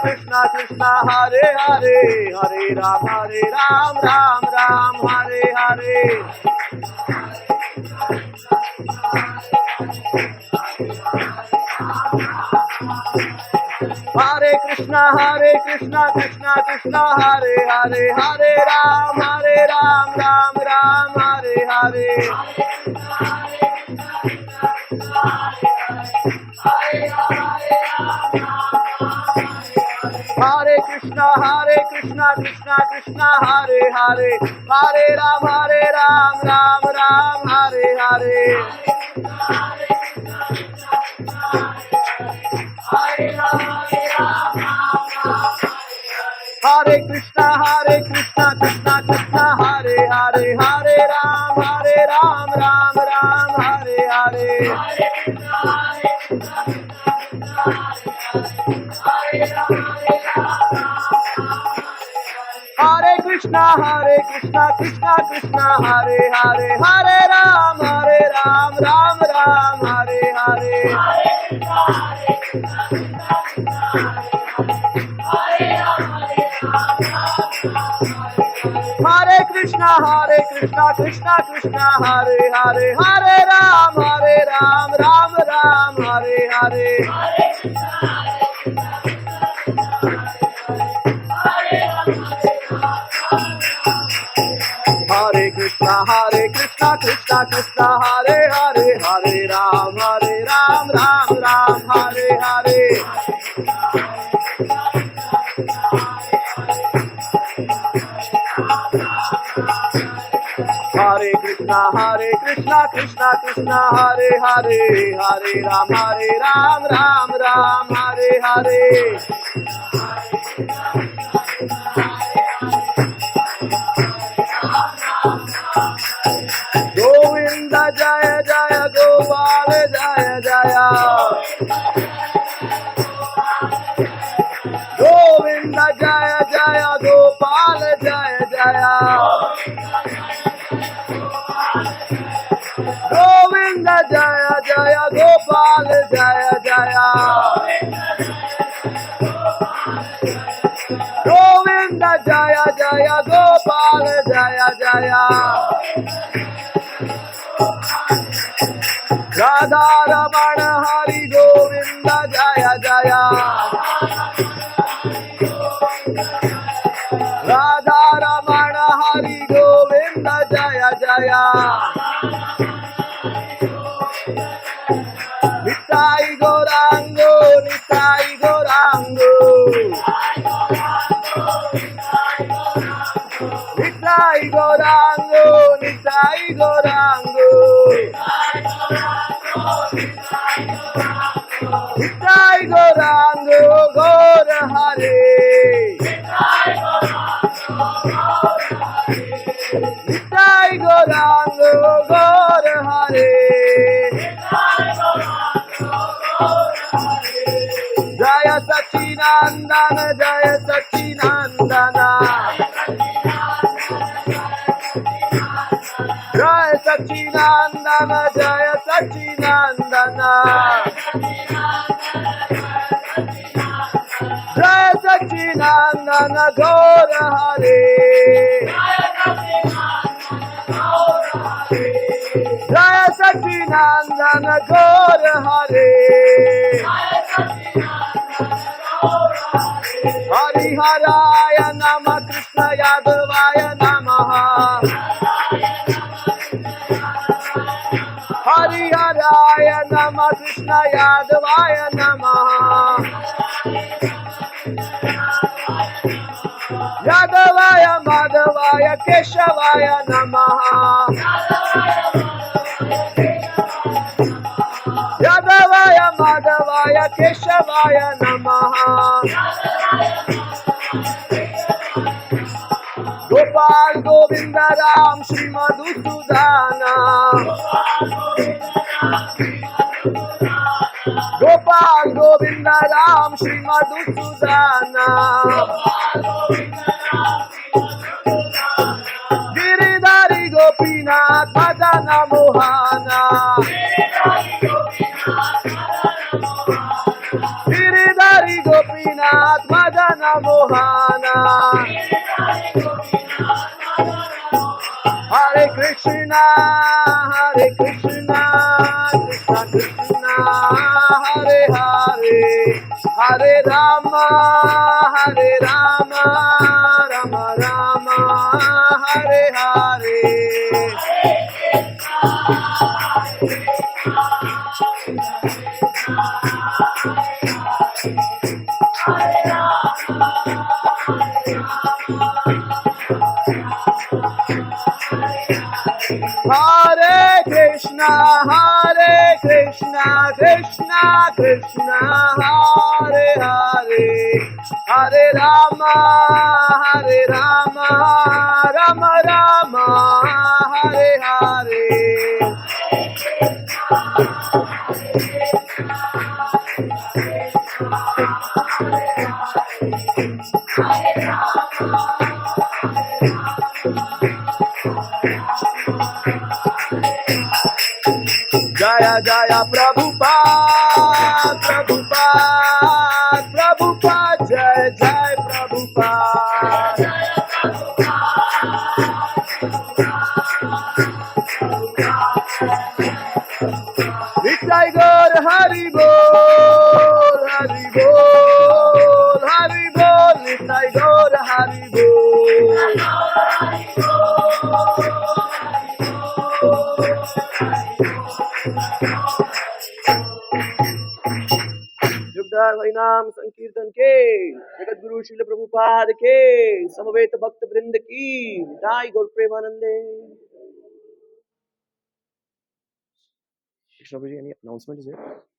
Krishna Krishna, Hare Hare, Hare Ram, Ram Ram, Hare Hare. Hare Krishna, Krishna Krishna, Hare Hare, Hare Ram, Ram Ram, Hare Hare. Hare Krishna, Krishna Krishna, Hare Hare, Hare Ram, Ram Ram, Hare Hare. Hare Krishna, Krishna Krishna, Hare Hare, Hare Ram, Ram Ram, Hare Hare. Hare Krishna, Krishna Krishna, Hare Hare, Hare Ram, Ram Ram, Hare Hare. Hare Krishna, Krishna Krishna, Hare Hare, Hare Ram, Ram Ram, Hare Hare. Hare Krishna, Krishna Krishna, Hare Hare, Hare Ram, Ram Ram, Hare Hare. Hare Krishna, Krishna Hare Hare, Hare Ram, Ram Ram, Hare Hare. Govinda Jaya Jaya, Gopal Jaya Jaya. Govinda Jaya Jaya, Gopal Jaya Jaya. Govinda Jaya Jaya, Gopal Jaya Jaya. Govinda Jaya Jaya, Gopal Jaya Jaya. Radha Ramana Hari Govinda Jaya Jaya. Radha Ramana Hari Govinda Jaya Jaya. Nitai Gaurango, Nitai Gaurango. Nitai Gaurango, Nitai Gaurango. Nitai Gaurango, Gaur Hare. Nitai Gaurango, Gaur Hare. Jaya Sachinandana, Jaya Sachinandana. Jaya Sachinandana, Jaya Sachinandana. Jaya Sachinandana, Gaur Hare. Jaya Sachinandana, Gaur Hare. Hari Haraya Nama, Krishna Yadavaya Namaha. Hari Haraya Nama, Krishna Yadavaya Namaha. Yadavaya Madhavaya Keshavaya Namaha. Yadavaya Madhavaya Keshavaya Namaha. Gopal Govinda Ram Shri Madhusudana. Gopal Govinda Ram Shri Madhusudana. Giridhari Gopinath Madana Mohana. Krishna, Hare Krishna, Krishna Krishna, Hare Hare, Hare Rama, Hare Rama, Rama Rama, Hare Hare. Hare Krishna, Krishna Krishna, Hare Hare, Hare Rama, Rama Rama, Hare Hare. Jaya Jaya Prabhupada, Prabhupada, Prabhupada, Jai Jai Prabhupada. Nitai Gaur Hari Bol, Hari Bol, Hari Bol, Nitai Gaur Hari Bol. जुगदार हरिनाम संकीर्तन के जगत गुरु श्रील प्रभुपाद के समवेत भक्त वृंद की निताई गौर प्रेमानंदे. Krishna Bhai, any announcement is there?